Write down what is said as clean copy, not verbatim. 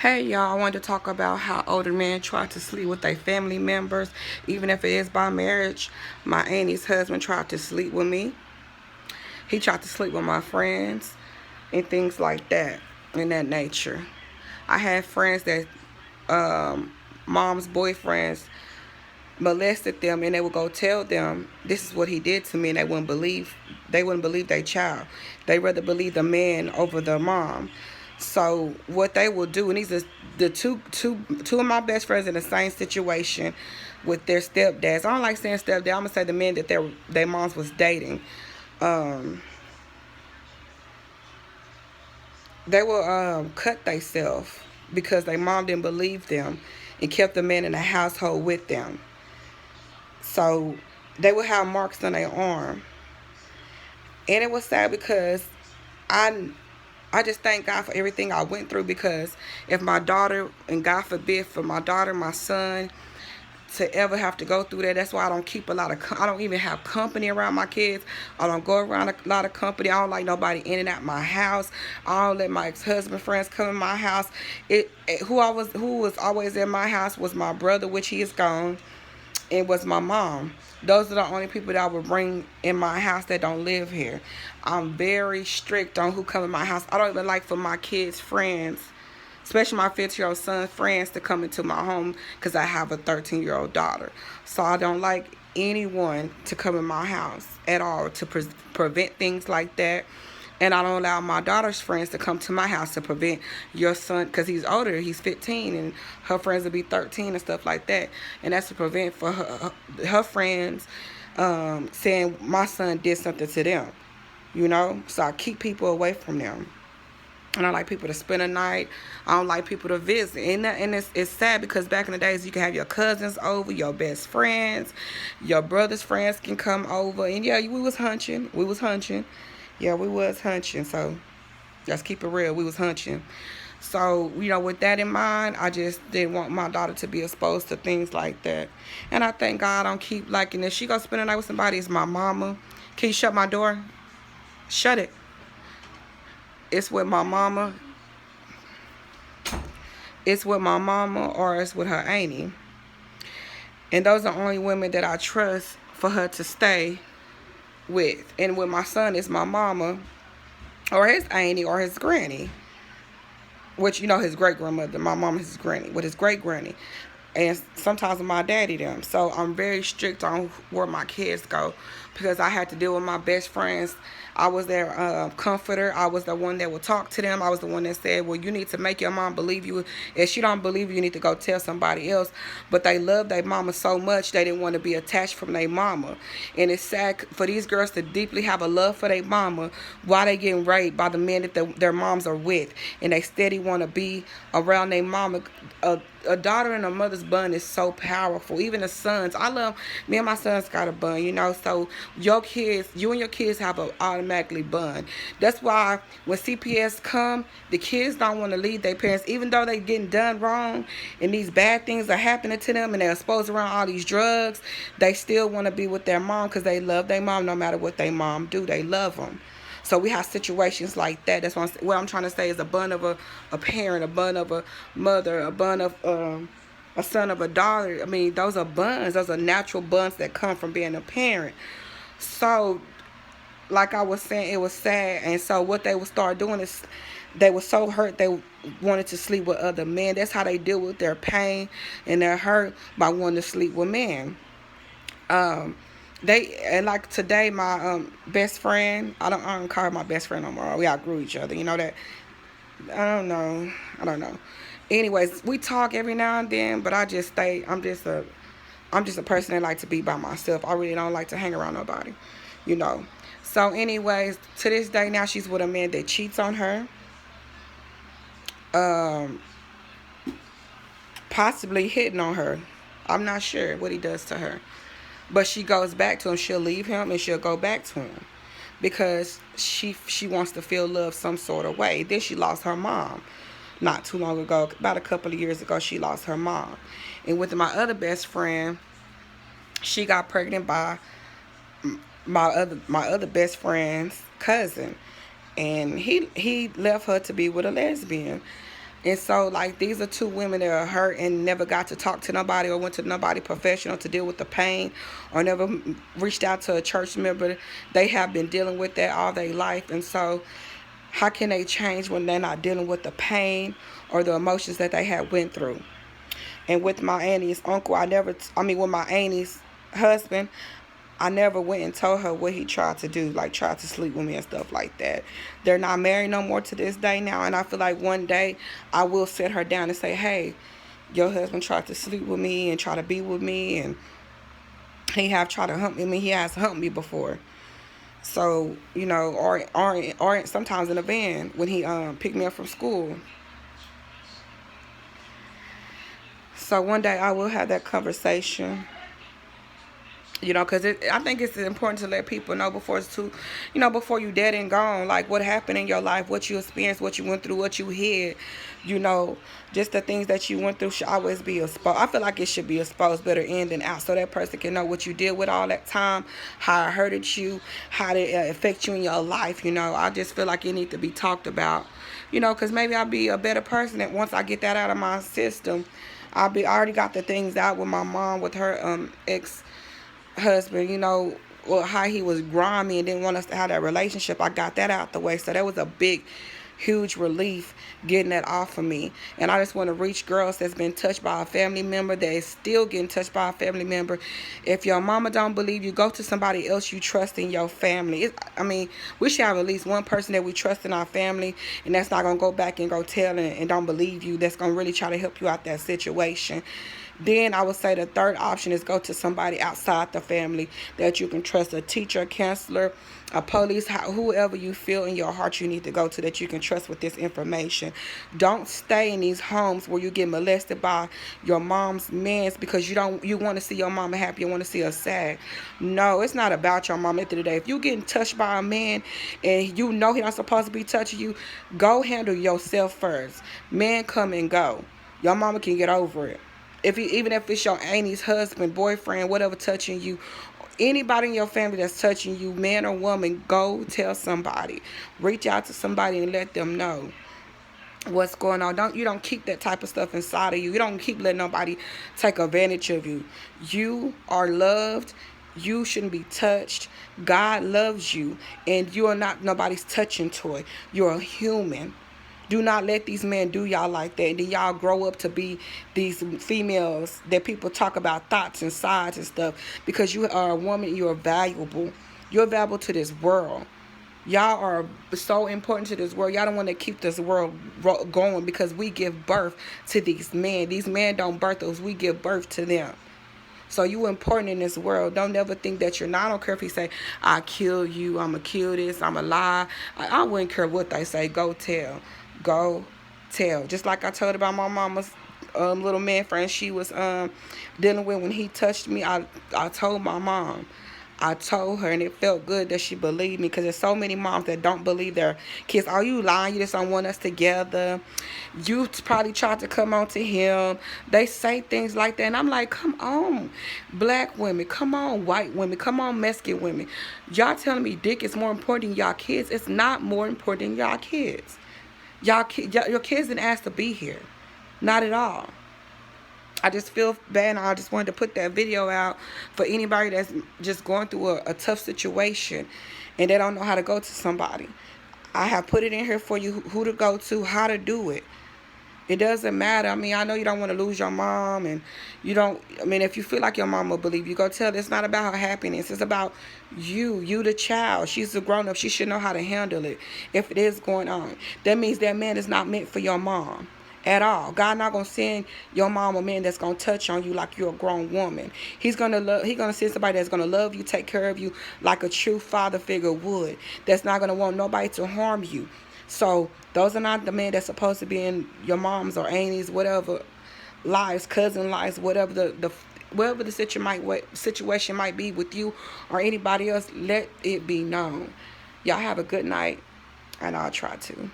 Hey y'all, I wanted to talk about how older men try to sleep with their family members, even if it is by marriage. My auntie's husband tried to sleep with me. He tried to sleep with my friends and things like that, in that nature. I had friends that mom's boyfriends molested them, and they would go tell them this is what he did to me, and they wouldn't believe their child. They rather believe the man over the mom. So what they will do, and these are the two of my best friends in the same situation with their stepdads. I don't like saying stepdad. I'm gonna say the men that their moms was dating. Um, they will cut themselves because their mom didn't believe them and kept the man in the household with them. So they would have marks on their arm. And it was sad because I I just thank God for everything I went through, because if my daughter, and God forbid for my daughter, my son, to ever have to go through that, that's why I don't keep a lot of, I don't even have company around my kids. I don't go around a lot of company. I don't like nobody in and out my house. I don't let my ex-husband friends come in my house. Who was always in my house was my brother, which he is gone, and was my mom. Those are the only people that I would bring in my house that don't live here. I'm very strict on who come in my house. I don't even like for my kids' friends, especially my 15-year-old son's friends, to come into my home because I have a 13-year-old daughter. So I don't like anyone to come in my house at all to prevent things like that. And I don't allow my daughter's friends to come to my house to prevent your son, because he's older, he's 15, and her friends will be 13 and stuff like that. And that's to prevent for her friends saying my son did something to them, you know? So I keep people away from them. And I like people to spend a night. I don't like people to visit. And it's sad because back in the days, you can have your cousins over, your best friends, your brother's friends can come over. And yeah, we was hunching. We was hunching. Yeah, we was hunching. So let's keep it real. We was hunching. So, with that in mind, I just didn't want my daughter to be exposed to things like that. And I thank God I don't keep liking this. She gonna spend a night with somebody, it's my mama. Can you shut my door? Shut it. It's with my mama. It's with my mama, or it's with her auntie. And those are the only women that I trust for her to stay with. And with my son, it's my mama, or his auntie, or his granny. Which, his great grandmother. My mom is his granny. With his great granny. And sometimes with my daddy them. So I'm very strict on where my kids go, because I had to deal with my best friends. I was their comforter. I was the one that would talk to them. I was the one that said, well, you need to make your mom believe you. If she don't believe you, you need to go tell somebody else. But they love their mama so much, they didn't want to be attached from their mama. And it's sad for these girls to deeply have a love for their mama while they getting raped by the men that their moms are with. And they steady want to be around their mama. A daughter and a mother's bond is so powerful. Even the sons. Me and my sons got a bond, So you and your kids have a automatically bond. That's why when CPS come, the kids don't want to leave their parents, even though they getting done wrong and these bad things are happening to them and they're exposed around all these drugs. They still want to be with their mom because they love their mom. No matter what their mom do, they love them. So we have situations like that. That's what I'm trying to say is a bond of a parent, a bond of a mother, a bond of a son of a daughter. I mean, those are bonds. Those are natural bonds that come from being a parent. So, like I was saying, it was sad. And so what they would start doing is they were so hurt they wanted to sleep with other men. That's how they deal with their pain and their hurt, by wanting to sleep with men. Um, like today, my best friend, I don't call her my best friend no more. We outgrew each other. You know that. I don't know. Anyways, we talk every now and then, but I just stay. I'm just a person that like to be by myself. I really don't like to hang around nobody, you know. So, anyways, to this day now, she's with a man that cheats on her. Um, Possibly hitting on her. I'm not sure what he does to her. But she goes back to him. She'll leave him and she'll go back to him because she wants to feel love some sort of way. Then she lost her mom not too long ago. About a couple of years ago, she lost her mom. And with my other best friend, she got pregnant by my other best friend's cousin, and he left her to be with a lesbian. And so, like, these are two women that are hurt and never got to talk to nobody or went to nobody professional to deal with the pain, or never reached out to a church member. They have been dealing with that all their life. And so, how can they change when they're not dealing with the pain or the emotions that they had went through? And with my auntie's uncle, with my auntie's husband, I never went and told her what he tried to do, like tried to sleep with me and stuff like that. They're not married no more to this day now, and I feel like one day I will sit her down and say, hey, your husband tried to sleep with me and try to be with me, and he have tried to hump me. I mean, he has humped me before. So, or sometimes in a van when he picked me up from school. So one day I will have that conversation. Because I think it's important to let people know before it's too, before you dead and gone, like what happened in your life, what you experienced, what you went through, what you hid, just the things that you went through should always be exposed. I feel like it should be exposed better in than out, so that person can know what you did with all that time, how it hurted you, how it affect you in your life. I just feel like it needs to be talked about, because maybe I'll be a better person that once I get that out of my system. I already got the things out with my mom, with her ex husband, how he was grimy and didn't want us to have that relationship. I got that out the way. So that was a big, huge relief getting that off of me. And I just want to reach girls that's been touched by a family member, that is still getting touched by a family member. If your mama don't believe you, go to somebody else you trust in your family. We should have at least one person that we trust in our family, and that's not going to go back and go tell and don't believe you. That's going to really try to help you out that situation. Then I would say the third option is go to somebody outside the family that you can trust, a teacher, a counselor, a police, whoever you feel in your heart you need to go to that you can trust with this information. Don't stay in these homes where you get molested by your mom's mans because you want to see your mama happy, you want to see her sad. No, it's not about your mama at the end of the day. If you getting touched by a man and he not supposed to be touching you, go handle yourself first. Men come and go. Your mama can get over it. Even if it's your auntie's husband, boyfriend, whatever touching you, anybody in your family that's touching you, man or woman, go tell somebody. Reach out to somebody and let them know what's going on. You don't keep that type of stuff inside of you. You don't keep letting nobody take advantage of you. You are loved. You shouldn't be touched. God loves you, and you are not nobody's touching toy. You're a human. Do not let these men do y'all like that. And then y'all grow up to be these females that people talk about thoughts and sides and stuff. Because you are a woman, you are valuable. You're valuable to this world. Y'all are so important to this world. Y'all don't want to keep this world going because we give birth to these men. These men don't birth us. We give birth to them. So you important in this world. Don't ever think that you're not. I don't care if he say, I kill you, I'm going to kill this, I'm going to lie. I wouldn't care what they say. Go tell. Go tell. Just like I told about my mama's little man friend she was dealing with when he touched me. I told my mom. I told her, and it felt good that she believed me, because there's so many moms that don't believe their kids. Oh, you lying? You just don't want us together. You probably tried to come on to him. They say things like that, and I'm like, come on, black women. Come on, white women. Come on, Mexican women. Y'all telling me dick is more important than y'all kids. It's not more important than y'all kids. Your kids didn't ask to be here. Not at all. I just feel bad, and I just wanted to put that video out for anybody that's just going through a tough situation and they don't know how to go to somebody. I have put it in here for you, who to go to, how to do it. It doesn't matter. I know you don't want to lose your mom, and if you feel like your mom will believe you, go tell her. It's not about her happiness. It's about you the child. She's a grown-up. She should know how to handle it if it is going on. That means that man is not meant for your mom at all. God not going to send your mom a man that's going to touch on you like you're a grown woman. He's going to send somebody that's going to love you, take care of you like a true father figure would. That's not going to want nobody to harm you. So those are not the men that's supposed to be in your mom's or aunties, whatever lives, cousin lives, whatever the situation might be with you or anybody else. Let it be known. Y'all have a good night, and I'll try to.